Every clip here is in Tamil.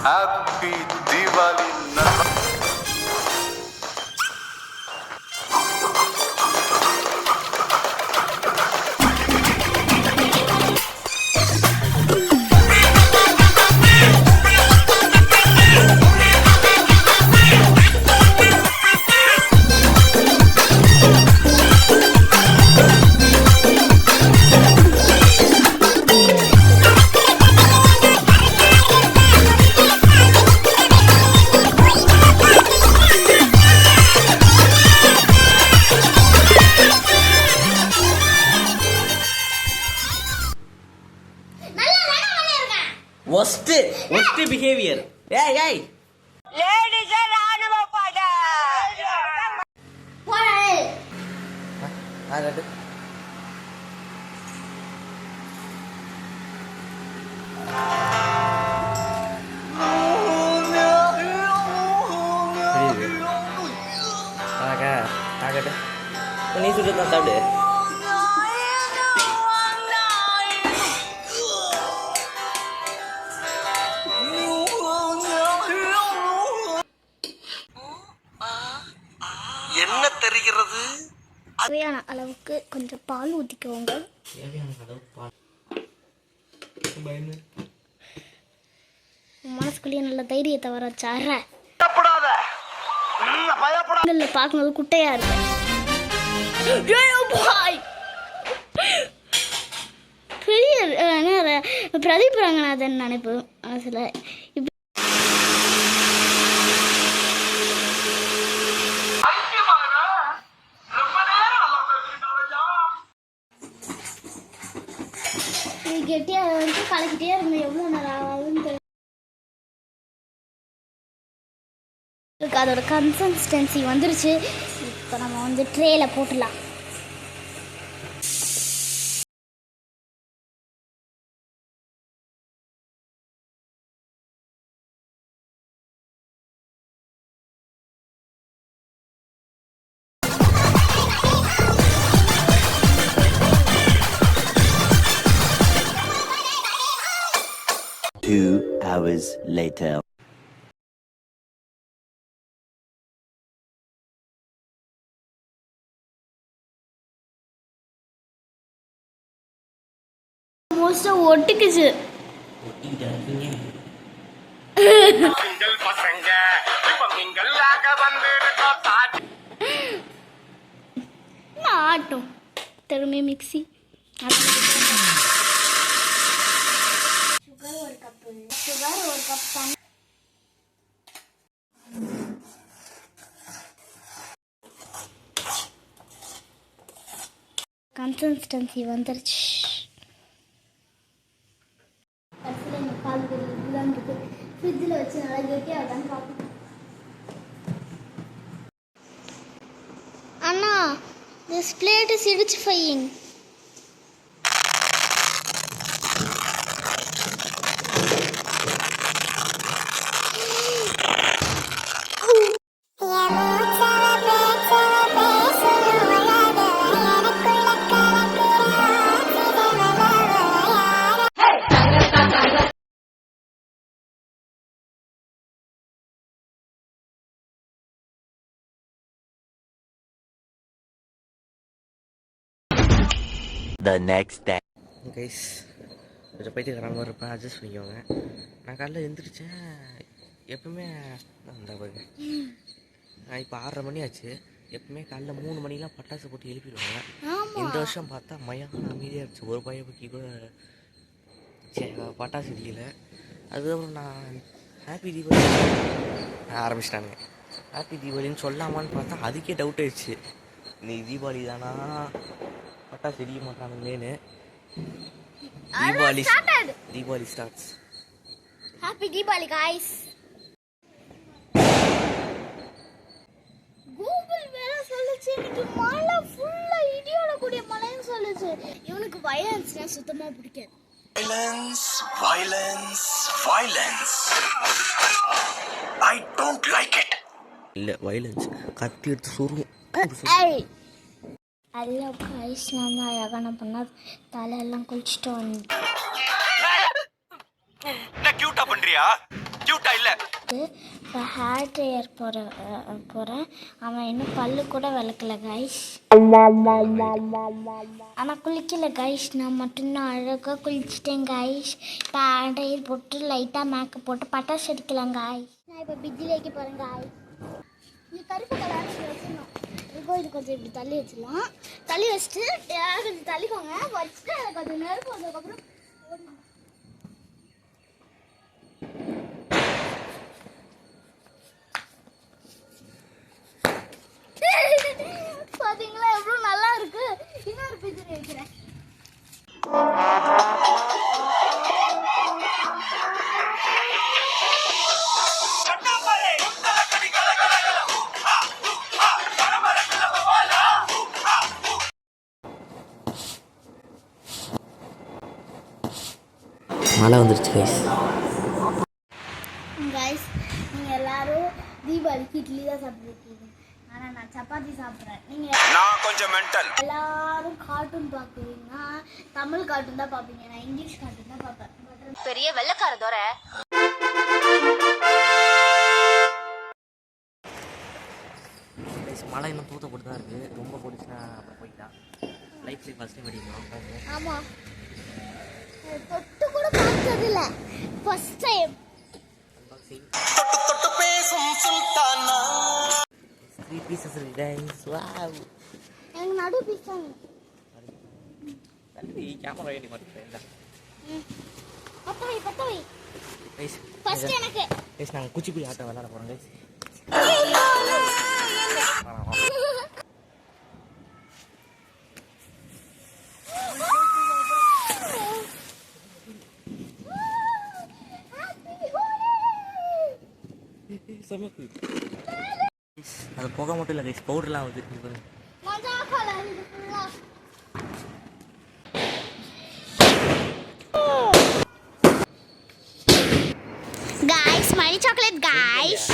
Happy Deepavali. worst behavior. Hey. Ladies and ராணுவ படை. போடா. ஆறது. ஆகட்ட. நீ சுட்டு தான் சாப்பிடு. என்ன தெரிகிறது? தேவையான அளவுக்கு கொஞ்சம் பால் ஊற்றிக்கோங்க. மனசுக்குள்ளேயே நல்ல தைரியத்தை வர சார பார்க்கும்போது குட்டையா இருக்கு. பெரிய பிரதீப் ரங்கநாதன் நினைப்பு மனசுல. கெட்டியா வந்து கலக்கிட்டே இருக்கணும். எவ்வளோ நேரம் ஆகுதுன்னு தெரியும். அதோட கன்சிஸ்டன்சி வந்துருச்சு. இப்போ நம்ம வந்து ட்ரேல போட்டுடலாம். Two hours later. மோஸ்டா ஒட்டிக்குச்சு. நீங்கள் பசங்க இப்ப நீங்களாக வந்திருக்கோம். ஆட்டும் திரும்பி மிக்ஸி. சுகர் ஒரு கப் தான். கன்சிஸ்டன்சி வந்துருச்சு. கடைசியில் இந்த பால் இதுதான் இருக்கு. ஃப்ரிட்ஜில் வச்சு நல்லா கெட்டியாக தான் பார்ப்போம். அண்ணா, திஸ் பிளேட் இஸ் இடிச்சிஃபையிங். The next day. கைஸ் கொஞ்சம் பைத்தியக்காரன் மாதிரி இருப்பேன், அட்ஜஸ்ட் பண்ணிக்கோங்க. நான் காலைல எழுந்திரிச்சேன். எப்பவுமே அந்த பாருங்க, நான் இப்போ 6:30 மணி ஆச்சு. எப்பவுமே காலைல 3 மணிலாம் பட்டாசு போட்டு எழுப்பிடுவாங்க. இந்த வருஷம் பார்த்தா மயான அமைதியாக இருந்துச்சு. ஒரு பையன் பற்றி கூட பட்டாசு வெடிக்கல. அதுக்கப்புறம் நான் ஹாப்பி தீபாவளி ஆரம்பிச்சிட்டாங்க. ஹாப்பி தீபாவளின்னு சொல்லாமான்னு பார்த்தா அதுக்கே டவுட் ஆயிடுச்சு. நீ தீபாவளி தானா, பட்டாசு வெடிக்க மாட்டானுங்களேன்னு. Deepavali starts. Happy Deepavali guys. Google வேற சொல்லுச்சு இன்னைக்கு மழை ஃபுல்லா இடியோட கூடிய மழைன்னு சொல்லுச்சு. இவனுக்கு வயலன்ஸ்னா சுத்தமா பிடிக்காது. Violence. I don't like it. இல்லை வயலன்ஸ் கத்தி எடுத்து சொருவும். ஹலோ गाइस, நான் தான் அழகான பண்ணா தலையெல்லாம் குளிச்சுட்டு வந்தேன். என்ன கியூட்டா பண்றியா? கியூட்டா இல்ல? ஹேர் ட்ரையர் போகிறேன். அவன் இன்னும் பல்லு கூட விளக்கல கைஸ். ஆனால் குளிக்கல கைஸ். நான் மட்டும்தான் அழகாக குளிச்சிட்டேன் கைஸ். இப்போ ஹேர் ட்ரையர் போட்டு லைட்டாக மேக்கப் போட்டு பட்டாசு அடிக்கலாம் கைஸ். நான் இப்போ பிஜியில் வைக்க போகிறேன் கைஸ். இது கருப்பு கலர் வச்சிடணும். இது கொஞ்சம் இப்படி தள்ளி வச்சிடலாம். தள்ளி வச்சுட்டு கொஞ்சம் தள்ளிக்கோங்க. வச்சுட்டு கொஞ்சம் நெருப்பு வந்ததுக்கப்புறம் பாத்தீங்களா எவ்வளோ நல்லா இருக்கு. இன்னொரு பிஜில் வைக்கிறேன். மழை வந்துருச்சு கைஸ். கைஸ் நீங்கள் எல்லாரும் தீபாவளிக்கு இட்லி தான் சாப்பிட்ருக்கீங்க. ஆனால் நான் சப்பாத்தி சாப்பிட்றேன். நீங்கள் நான் கொஞ்சம் மென்டல். எல்லாரும் கார்ட்டூன் பார்க்குறீங்கன்னா தமிழ் கார்ட்டூன் தான் பார்ப்பீங்க. நான் இங்கிலீஷ் கார்ட்டூன் தான் பார்ப்பேன். பெரிய வெள்ளக்கார தோற கைஸ் மழை இன்னும் தூத்த போட்டு தான் இருக்குது. ரொம்ப போட்டுச்சுன்னா அப்புறம் போயிட்டா. லைஃப்லேயே ஃபஸ்ட் டைம் வெடிக்கணும். ஆமாம், தொட்டு கூட பார்த்ததில்ல. First time. தொட்டு தொட்டு பேசும் சுல்தானா. 3 pieces இருக்கு கைஸ். வாவ். எனக்கு நடு பீஸ் தான். தள்ளி கேமரா வேண்டி மாட்டேன். பத்தவை கைஸ் ஃபர்ஸ்ட் எனக்கு. கைஸ் நாங்கள் குச்சிப்புடி ஆட்டம் விளாட போகிறோம் கைஸ். அது புகை மட்டும் இல்லை கைஸ், பவுடர்லாம் வந்து மஜா கலர் இது ஃபுல்லா. Guys, money chocolate guys.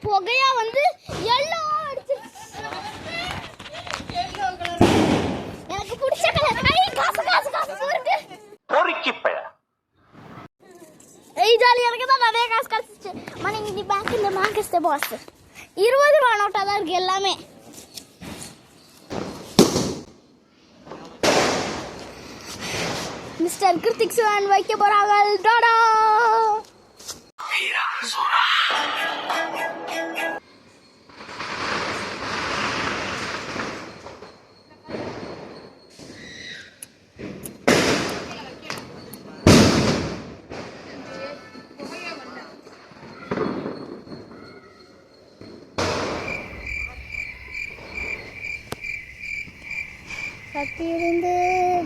புகையா வந்து yellow அடிச்சு. எனக்கு பிடிச்ச கலர். காசு போறது. பொறுக்கி பைய. ஏய் ஜாலி, எனக்கு தான் நிறைய காசு கிடைச்சிச்சு. மணி இந்த பேங்க் இஸ் தி பாஸ். 20 ரூபா நோட்டா தான் இருக்கு எல்லாமே. மிஸ்டர் கிருத்திக் சுவன் வைக்க போறாங்க. டாடா. ஹீரா சோரா.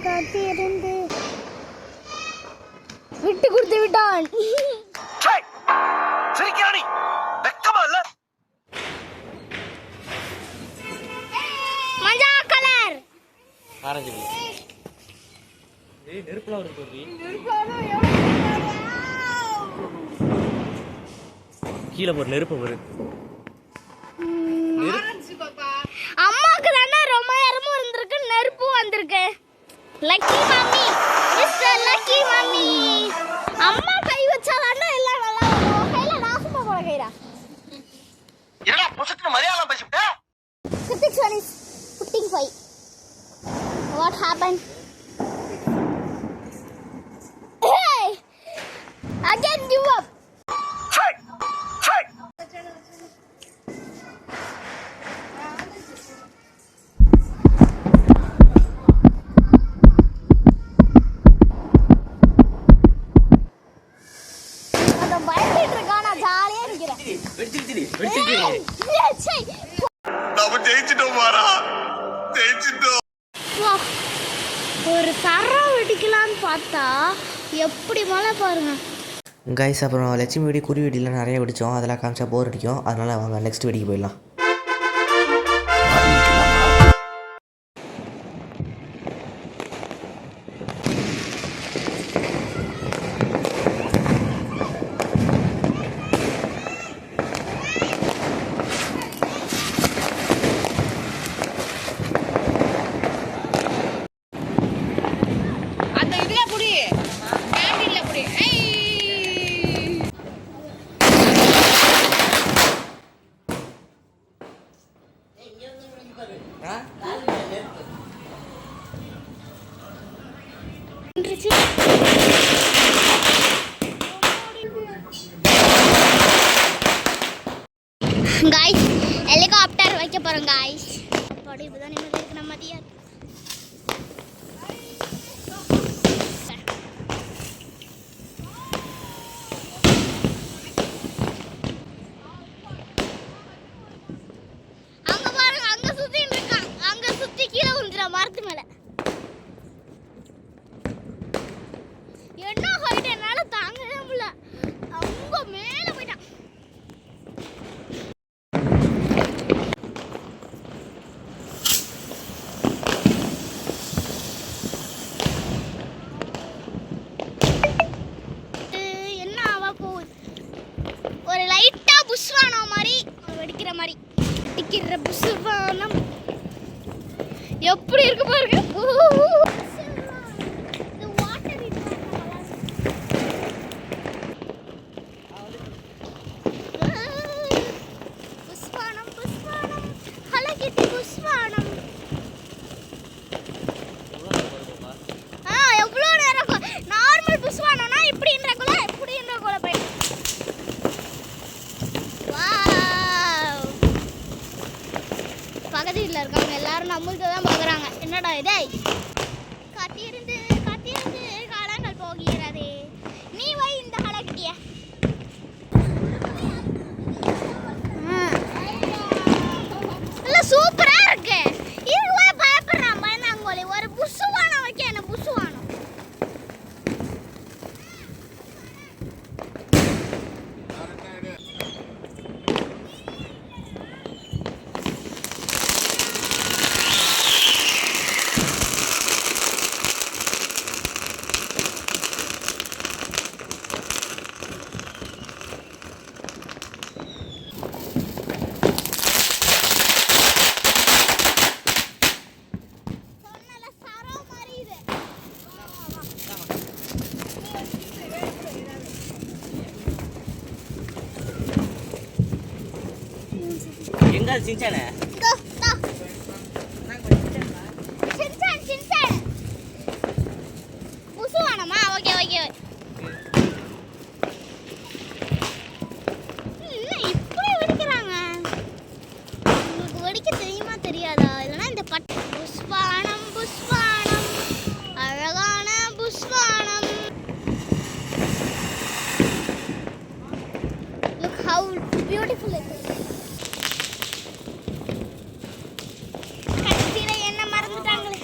காத்திருந்து விட்டு கொடுத்து விட்டான். சிரிக்கிறானி வெக்கமா இல்ல? மஜா கலர். ஆரஞ்சு. ஏய் நெருப்புலாம் வருது கோபி. கீழே ஒரு நெருப்பு வருது. அம்மாக்கு தானே ரொம்ப நேரமும் இருந்திருக்கு, நெருப்பும் வந்திருக்கு. Lucky mummy, mister lucky mummy. அம்மா கை வச்சாதானே எல்லாம் நல்லா வரும். கையில நாசமா போற கைரா. என்னடா புசத்துக்கு மரியாதை பேசிவிட்ட? கிருத்திக் சன் இஸ் புட்டிங் ஃபை. What happened? Hey! Again give up. Check. அத பயந்துட்டு இருக்கா, நான் ஜாலியா இருக்கிறேன். நாம ஜெயிச்சிட்டோம் மாறா. ஜெயிச்சிட்டோம். ஒரு தரம் வெடிக்கலான்னு பார்த்தா எப்படி மழை பாருங்க கைஸ். அப்புறம் லட்சுமி வெடி குருவி வெடிலாம் நிறைய வெடித்தோம். அதெல்லாம் காமிச்சா போர் அடிக்கும். அதனால் வாங்க நெக்ஸ்ட் வெடிக்கு போயிடலாம். அந்த இதுல புடி காய்ஸ் ஹெலிகாப்டர் வைக்க போகிறோம் காய்ஸ். அப்படி இப்போதான் நிம்மதி இருக்கு நம்ம மதியம். அங்கே பாருங்க, அங்கே சுற்றின்னு இருக்கான். அங்கே சுற்றி கீழே வந்துடும் மரத்து மேலே. என்ன ஹைட் என்னால் தாங்கவே முடியல. அவங்க மேலே போயிட்டான். என்ன ஆவா போகுது. ஒரு லைட்டா புஷ்வானம் மாதிரி வெடிக்கிற மாதிரி வெடிக்கிற புஷ்வானம் எப்படி இருக்கு பாருங்க. புஷ்வானம் புஷ்வானம் ஹலகிட்டி புஷ்வானம். எவ்வளோ நேரம் நார்மல் புஷ்வானம்னா இப்படின்றக்குள்ள இப்படின்றக்குள்ள போய் பக்கத்து வீட்டில் இருக்காங்க எல்லாரும் நம்மளுக்கு தான் பார்க்குறாங்க. என்னடா இதே காத்திருந்து காத்திருந்து காலங்கள் போகிறதே. நீ வை இந்த ஹலகிட்டிய. இல்லை சூப்பரா இருக்கு. இதுவே பயப்படுறான் பயந்தாங்கோலி. ஒரு புஷ்வானம் வைக்க என்ன புஷ்வானம். சொன்னல சரம் மாதிரி இது. எங்க சின்சானே இதோ, இதோ. Shinchan, Shinchan. புஷ்வானமா? Okay okay. என்ன இப்படி வெடிக்கிறாங்க? உங்களுக்கு வெடிக்க தெரியுமா தெரியாதா? இல்லைன்னா இந்த புஷ்வானம் புஷ்வானம் அழகான புஷ்வானம். Look how beautiful it is. கடைசியில என்ன மறந்துட்டாங்களே.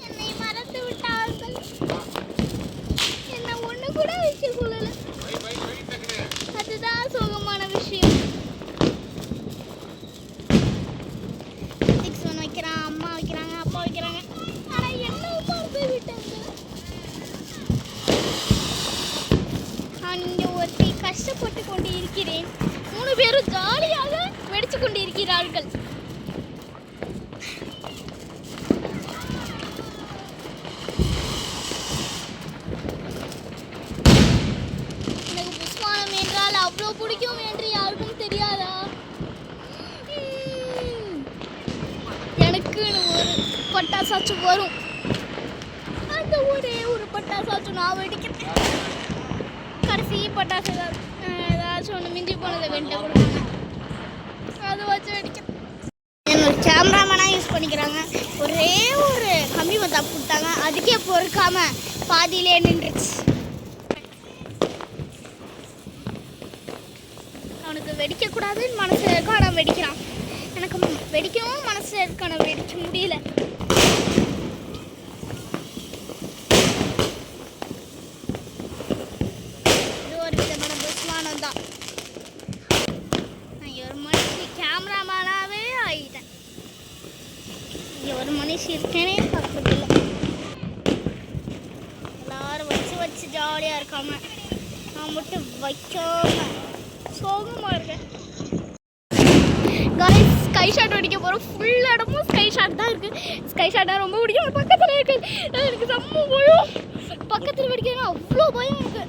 என்னை மறந்து விட்டார்கள். என்ன ஒண்ணு கூட வைக்க கொள்ளல. அதுதான் சோகமான விஷயம். 6 வைக்கிறான், அம்மா வைக்கிறாங்க, அப்பா வைக்கிறாங்க. ஆனா என்ன மறந்து விட்டாங்க. நான் இங்கே ஒருத்தி கஷ்டப்பட்டு கொண்டு இருக்கிறேன். 3 பேரும் ஜாலியாக வெடிச்சு கொண்டு இருக்கிறார்கள். எனக்கு புஷ்வானம் என்றால் அவ்வளோ பிடிக்கும் என்று யாருக்கும் தெரியாதா? எனக்குன்னு ஒரு பட்டாசாச்சும் வரும். அந்த ஒரே ஒரு பட்டாசாச்சும் நான் வெடிக்கிறேன். கடைசி பட்டாசு ஏதாச்சும் ஒன்று மிஞ்சி போனதை வெண்ட கொடுத்தாங்க. அதை வச்சு வெடிக்கிறேன். என்னோட கேமராமேனாக யூஸ் பண்ணிக்கிறாங்க. ஒரே ஒரு கம்பி மத்தாப்பு கொடுத்தாங்க. அதுக்கே பொறுக்காம பாதியிலே நின்றுச்சு. அவனுக்கு வெடிக்கக்கூடாதுன்னு மனசு இருக்கா, நான் வெடிக்கிறான். எனக்கு வெடிக்கவும் மனசு இருக்கா, நான் வெடிக்க முடியல. இது ஒரு விதமான புஷ்வானம் தான். நான் ஒரு மனுஷி கேமராமேனாகவே ஆகிட்டேன். இங்கே ஒரு மனுஷி இருக்கேனே பார்க்கல. எல்லாரும் வச்சு வச்சு ஜாலியாக இருக்காம நான் மட்டும் வைக்காம சோகமாக இருக்கேன். காய்ஸ் ஸ்கை ஷாட் வெடிக்க போகிறோம். ஃபுல் இடமும் ஸ்கை ஷாட் தான் இருக்குது. ஸ்கை ஷாட்டாக ரொம்ப பிடிக்கும். பக்கத்தில் இருக்குது. எனக்கு செம்ம பயம். பக்கத்தில் வெடிக்கிறதுனா அவ்வளோ பயம் இருக்குது.